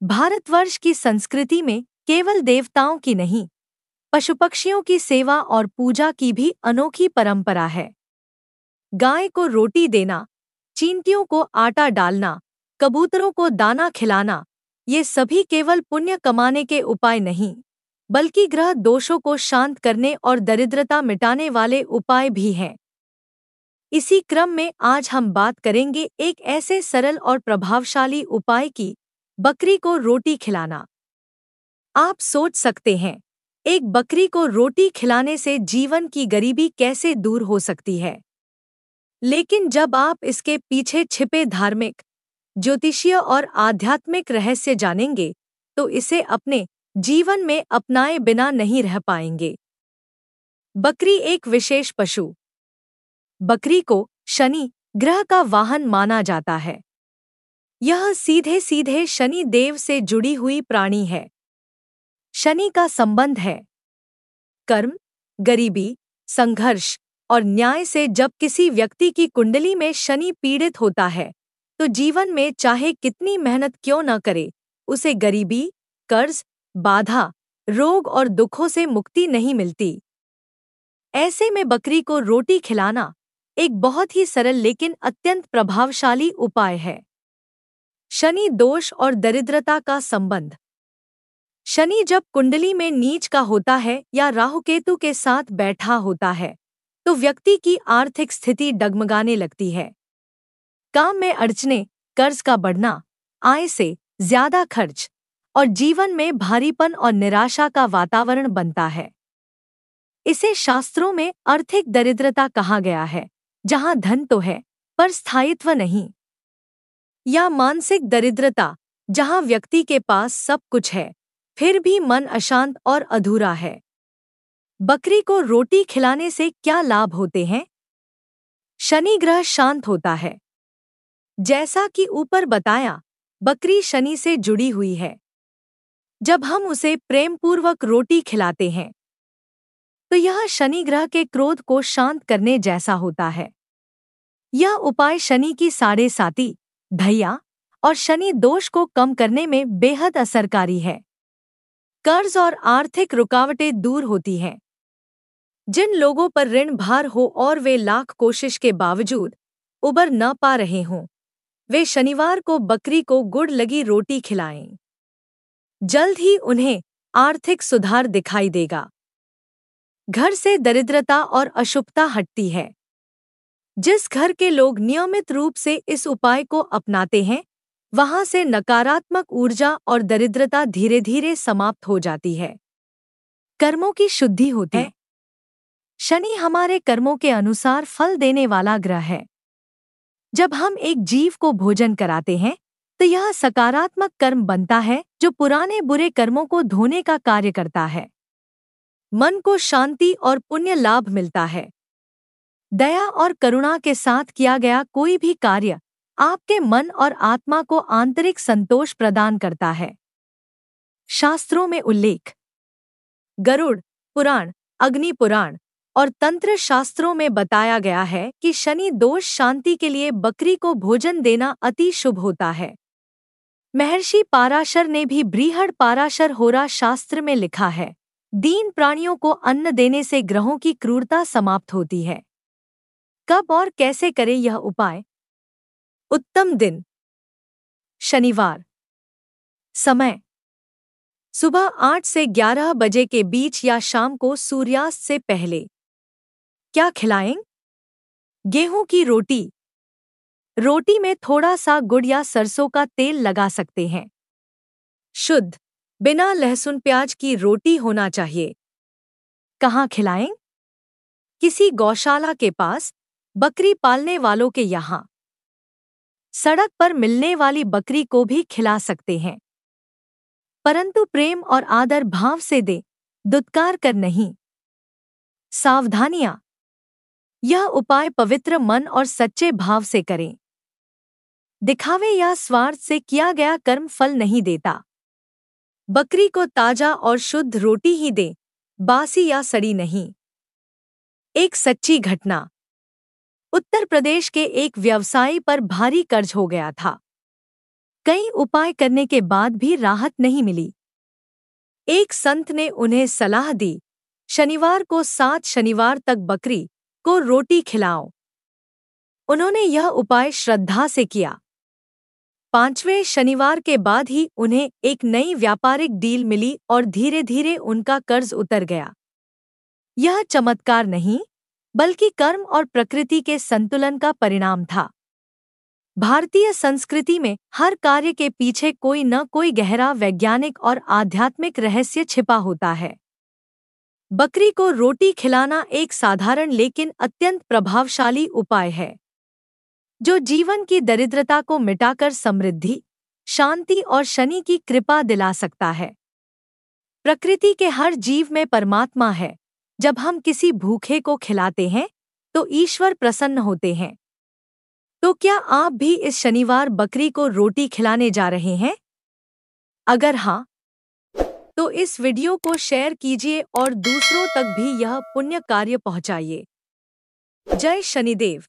भारतवर्ष की संस्कृति में केवल देवताओं की नहीं, पशु-पक्षियों की सेवा और पूजा की भी अनोखी परंपरा है। गाय को रोटी देना, चींटियों को आटा डालना, कबूतरों को दाना खिलाना, ये सभी केवल पुण्य कमाने के उपाय नहीं, बल्कि ग्रह दोषों को शांत करने और दरिद्रता मिटाने वाले उपाय भी हैं। इसी क्रम में आज हम बात करेंगे एक ऐसे सरल और प्रभावशाली उपाय की, बकरी को रोटी खिलाना। आप सोच सकते हैं, एक बकरी को रोटी खिलाने से जीवन की गरीबी कैसे दूर हो सकती है? लेकिन जब आप इसके पीछे छिपे धार्मिक, ज्योतिषीय और आध्यात्मिक रहस्य जानेंगे, तो इसे अपने जीवन में अपनाए बिना नहीं रह पाएंगे। बकरी एक विशेष पशु। बकरी को शनि ग्रह का वाहन माना जाता है। यह सीधे सीधे शनि देव से जुड़ी हुई प्राणी है। शनि का संबंध है कर्म, गरीबी, संघर्ष और न्याय से। जब किसी व्यक्ति की कुंडली में शनि पीड़ित होता है, तो जीवन में चाहे कितनी मेहनत क्यों न करे, उसे गरीबी, कर्ज, बाधा, रोग और दुखों से मुक्ति नहीं मिलती। ऐसे में बकरी को रोटी खिलाना एक बहुत ही सरल लेकिन अत्यंत प्रभावशाली उपाय है। शनि दोष और दरिद्रता का संबंध। शनि जब कुंडली में नीच का होता है या राहुकेतु के साथ बैठा होता है, तो व्यक्ति की आर्थिक स्थिति डगमगाने लगती है। काम में अड़चने, कर्ज का बढ़ना, आय से ज्यादा खर्च और जीवन में भारीपन और निराशा का वातावरण बनता है। इसे शास्त्रों में आर्थिक दरिद्रता कहा गया है, जहां धन तो है पर स्थायित्व नहीं, या मानसिक दरिद्रता, जहां व्यक्ति के पास सब कुछ है फिर भी मन अशांत और अधूरा है। बकरी को रोटी खिलाने से क्या लाभ होते हैं? शनि ग्रह शांत होता है। जैसा कि ऊपर बताया, बकरी शनि से जुड़ी हुई है। जब हम उसे प्रेमपूर्वक रोटी खिलाते हैं, तो यह शनि ग्रह के क्रोध को शांत करने जैसा होता है। यह उपाय शनि की साढ़े साती, ढैया और शनि दोष को कम करने में बेहद असरकारी है। कर्ज और आर्थिक रुकावटें दूर होती हैं। जिन लोगों पर ऋण भार हो और वे लाख कोशिश के बावजूद उबर न पा रहे हों, वे शनिवार को बकरी को गुड़ लगी रोटी खिलाएं। जल्द ही उन्हें आर्थिक सुधार दिखाई देगा। घर से दरिद्रता और अशुभता हटती है। जिस घर के लोग नियमित रूप से इस उपाय को अपनाते हैं, वहां से नकारात्मक ऊर्जा और दरिद्रता धीरे धीरे समाप्त हो जाती है। कर्मों की शुद्धि होती है। शनि हमारे कर्मों के अनुसार फल देने वाला ग्रह है। जब हम एक जीव को भोजन कराते हैं, तो यह सकारात्मक कर्म बनता है जो पुराने बुरे कर्मों को धोने का कार्य करता है। मन को शांति और पुण्य लाभ मिलता है। दया और करुणा के साथ किया गया कोई भी कार्य आपके मन और आत्मा को आंतरिक संतोष प्रदान करता है। शास्त्रों में उल्लेख। गरुड़ पुराण, अग्नि पुराण और तंत्र शास्त्रों में बताया गया है कि शनि दोष शांति के लिए बकरी को भोजन देना अति शुभ होता है। महर्षि पाराशर ने भी बृहद पाराशर होरा शास्त्र में लिखा है, दीन प्राणियों को अन्न देने से ग्रहों की क्रूरता समाप्त होती है। कब और कैसे करें यह उपाय? उत्तम दिन शनिवार। समय सुबह 8 से 11 बजे के बीच या शाम को सूर्यास्त से पहले। क्या खिलाएं? गेहूं की रोटी। रोटी में थोड़ा सा गुड़ या सरसों का तेल लगा सकते हैं। शुद्ध, बिना लहसुन प्याज की रोटी होना चाहिए। कहाँ खिलाएं? किसी गौशाला के पास, बकरी पालने वालों के यहाँ। सड़क पर मिलने वाली बकरी को भी खिला सकते हैं, परंतु प्रेम और आदर भाव से दे, दुत्कार कर नहीं। सावधानियां। यह उपाय पवित्र मन और सच्चे भाव से करें। दिखावे या स्वार्थ से किया गया कर्म फल नहीं देता। बकरी को ताजा और शुद्ध रोटी ही दें, बासी या सड़ी नहीं। एक सच्ची घटना। उत्तर प्रदेश के एक व्यवसायी पर भारी कर्ज हो गया था। कई उपाय करने के बाद भी राहत नहीं मिली। एक संत ने उन्हें सलाह दी, शनिवार को 7 शनिवार तक बकरी को रोटी खिलाओ। उन्होंने यह उपाय श्रद्धा से किया। 5वें शनिवार के बाद ही उन्हें एक नई व्यापारिक डील मिली और धीरे धीरे उनका कर्ज उतर गया। यह चमत्कार नहीं, बल्कि कर्म और प्रकृति के संतुलन का परिणाम था। भारतीय संस्कृति में हर कार्य के पीछे कोई न कोई गहरा वैज्ञानिक और आध्यात्मिक रहस्य छिपा होता है। बकरी को रोटी खिलाना एक साधारण लेकिन अत्यंत प्रभावशाली उपाय है, जो जीवन की दरिद्रता को मिटाकर समृद्धि, शांति और शनि की कृपा दिला सकता है। प्रकृति के हर जीव में परमात्मा है। जब हम किसी भूखे को खिलाते हैं, तो ईश्वर प्रसन्न होते हैं। तो क्या आप भी इस शनिवार बकरी को रोटी खिलाने जा रहे हैं? अगर हाँ, तो इस वीडियो को शेयर कीजिए और दूसरों तक भी यह पुण्य कार्य पहुंचाइए। जय शनिदेव।